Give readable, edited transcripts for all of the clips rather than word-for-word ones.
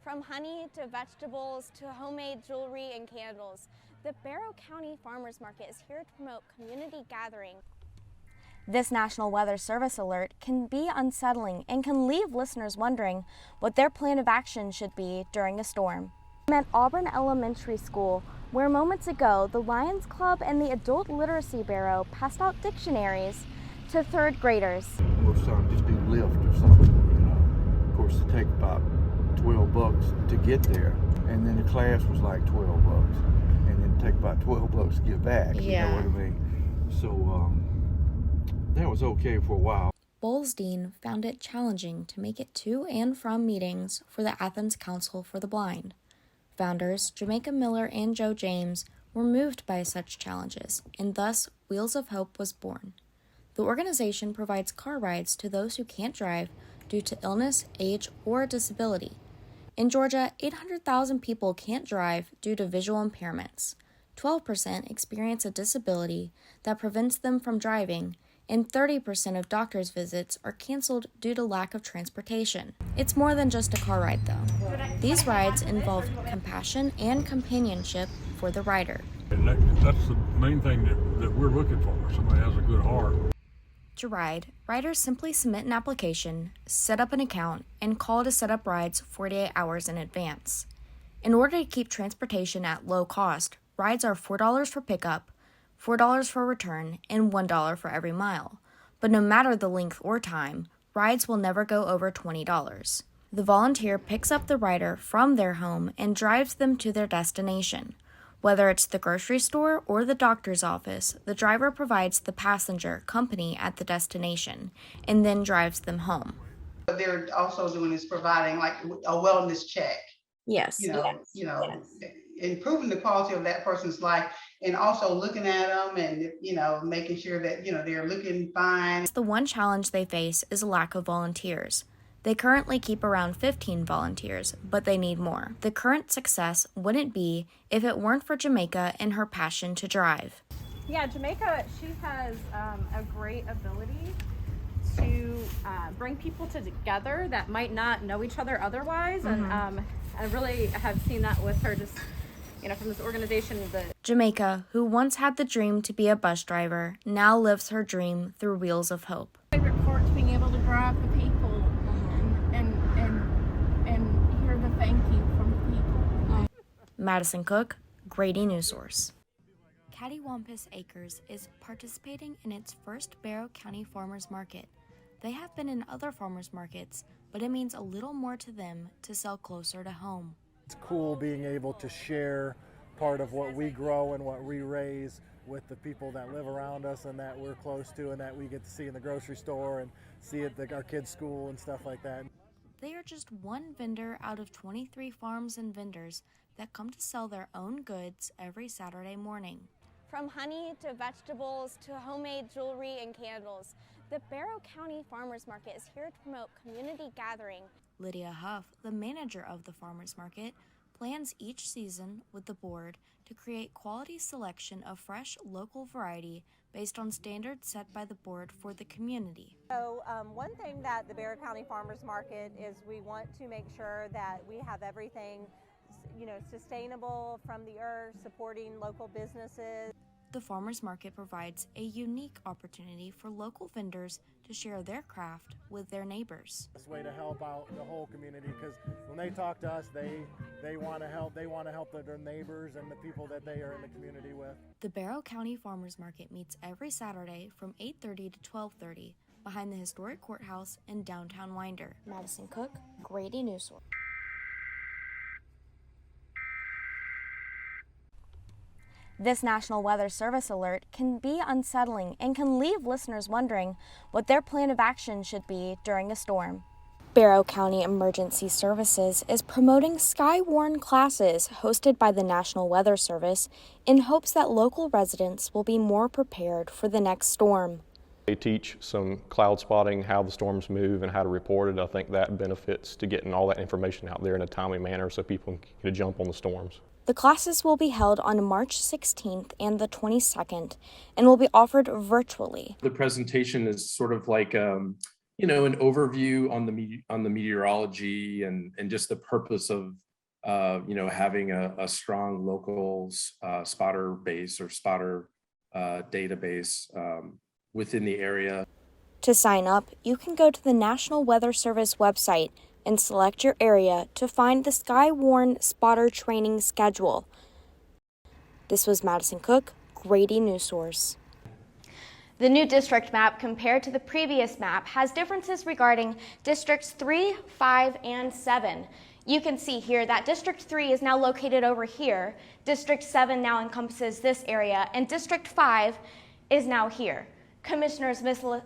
From honey to vegetables to homemade jewelry and candles, the Barrow County Farmers Market is here to promote community gathering. This National Weather Service alert can be unsettling and can leave listeners wondering what their plan of action should be during a storm. I'm at Auburn Elementary School, where moments ago the Lions Club and the Adult Literacy Bureau passed out dictionaries to third graders. Most of the time just do Lyft or something, Of course, it take about $12 to get there, and then the class was like $12, and then take about $12 to get back. You know what I mean? So that was okay for a while. Bolsdean found it challenging to make it to and from meetings for the Athens Council for the Blind. Founders Jamaica Miller and Joe James were moved by such challenges, and thus Wheels of Hope was born. The organization provides car rides to those who can't drive due to illness, age, or disability. In Georgia, 800,000 people can't drive due to visual impairments. 12% experience a disability that prevents them from driving, and 30% of doctor's visits are canceled due to lack of transportation. It's more than just a car ride, though. These rides involve compassion and companionship for the rider. And that's the main thing that we're looking for, somebody has a good heart. To ride, riders simply submit an application, set up an account, and call to set up rides 48 hours in advance. In order to keep transportation at low cost, rides are $4 for pickup, $4 for return, and $1 for every mile. But no matter the length or time, rides will never go over $20. The volunteer picks up the rider from their home and drives them to their destination. Whether it's the grocery store or the doctor's office, the driver provides the passenger company at the destination and then drives them home. What they're also doing is providing like a wellness check. Yes. Improving the quality of that person's life, and also looking at them and making sure that they're looking fine. The one challenge they face is a lack of volunteers. They currently keep around 15 volunteers, but they need more. The current success wouldn't be if it weren't for Jamaica and her passion to drive. Yeah, Jamaica, she has a great ability to bring people together that might not know each other otherwise. Mm-hmm. And I really have seen that with her just, from this organization. Jamaica, who once had the dream to be a bus driver, now lives her dream through Wheels of Hope. My favorite part's being able to drive the people and hear the thank you from the people. Madison Cook, Grady News Source. Cattywampus Acres is participating in its first Barrow County Farmers Market. They have been in other farmers markets, but it means a little more to them to sell closer to home. It's cool being able to share part of what we grow and what we raise with the people that live around us and that we're close to and that we get to see in the grocery store and see at our kids' school and stuff like that. They are just one vendor out of 23 farms and vendors that come to sell their own goods every Saturday morning. From honey to vegetables to homemade jewelry and candles, the Barrow County Farmers Market is here to promote community gathering. Lydia Huff, the manager of the farmers market, plans each season with the board to create quality selection of fresh local variety based on standards set by the board for the community. So one thing that the Barrow County Farmers Market is, we want to make sure that we have everything sustainable from the earth, supporting local businesses. The farmers market provides a unique opportunity for local vendors to share their craft with their neighbors. This way to help out the whole community, because when they talk to us, they want to help. They want to help their neighbors and the people that they are in the community with. The Barrow County Farmers Market meets every Saturday from 8:30 to 12:30 behind the historic courthouse in downtown Winder. Madison Cook, Grady News Source. This National Weather Service alert can be unsettling and can leave listeners wondering what their plan of action should be during a storm. Barrow County Emergency Services is promoting Skywarn classes hosted by the National Weather Service in hopes that local residents will be more prepared for the next storm. They teach some cloud spotting, how the storms move, and how to report it. I think that benefits to getting all that information out there in a timely manner so people can get a jump on the storms. The classes will be held on March 16th and the 22nd and will be offered virtually. The presentation is sort of like an overview on the meteorology and just the purpose of having a strong local spotter base or spotter database within the area. To sign up, you can go to the National Weather Service website and select your area to find the Skywarn Spotter Training Schedule. This was Madison Cook, Grady News Source. The new district map compared to the previous map has differences regarding districts 3, 5, and 7. You can see here that District 3 is now located over here, District 7 now encompasses this area, and District 5 is now here. Commissioners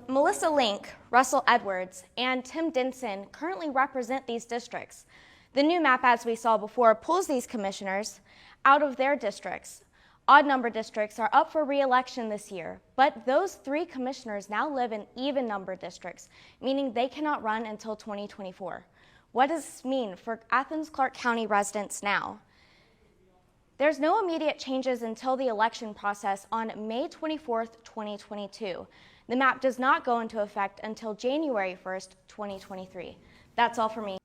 Melissa Link, Russell Edwards, and Tim Denson currently represent these districts. The new map, as we saw before, pulls these commissioners out of their districts. Odd number districts are up for re-election this year, but those 3 commissioners now live in even number districts, meaning they cannot run until 2024. What does this mean for Athens-Clarke County residents now? There's no immediate changes until the election process on May 24th, 2022. The map does not go into effect until January 1st, 2023. That's all for me.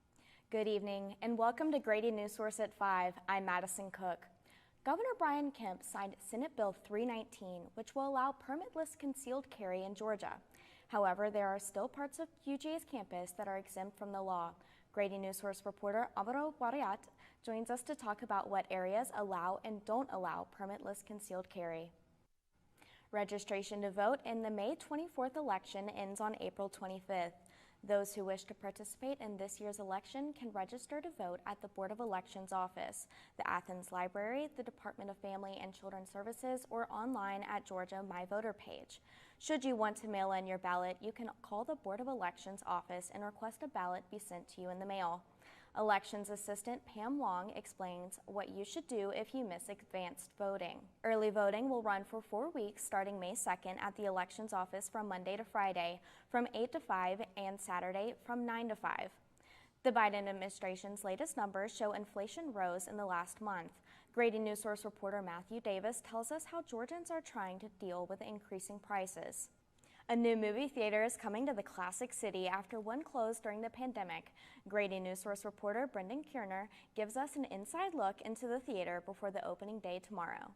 Good evening and welcome to Grady News Source at 5. I'm Madison Cook. Governor Brian Kemp signed Senate Bill 319, which will allow permitless concealed carry in Georgia. However, there are still parts of UGA's campus that are exempt from the law. Grady News Source reporter Amaro Wariat joins us to talk about what areas allow and don't allow permitless concealed carry. Registration to vote in the May 24th election ends on April 25th. Those who wish to participate in this year's election can register to vote at the Board of Elections office, the Athens Library, the Department of Family and Children's Services, or online at Georgia My Voter page. Should you want to mail in your ballot, you can call the Board of Elections office and request a ballot be sent to you in the mail. Elections Assistant Pam Long explains what you should do if you miss advanced voting. Early voting will run for 4 weeks starting May 2nd at the Elections Office from Monday to Friday from 8 to 5 and Saturday from 9 to 5. The Biden administration's latest numbers show inflation rose in the last month. Grady News Source reporter Matthew Davis tells us how Georgians are trying to deal with increasing prices. A new movie theater is coming to the Classic City after one closed during the pandemic. Grady News Source reporter Brendan Kierner gives us an inside look into the theater before the opening day tomorrow.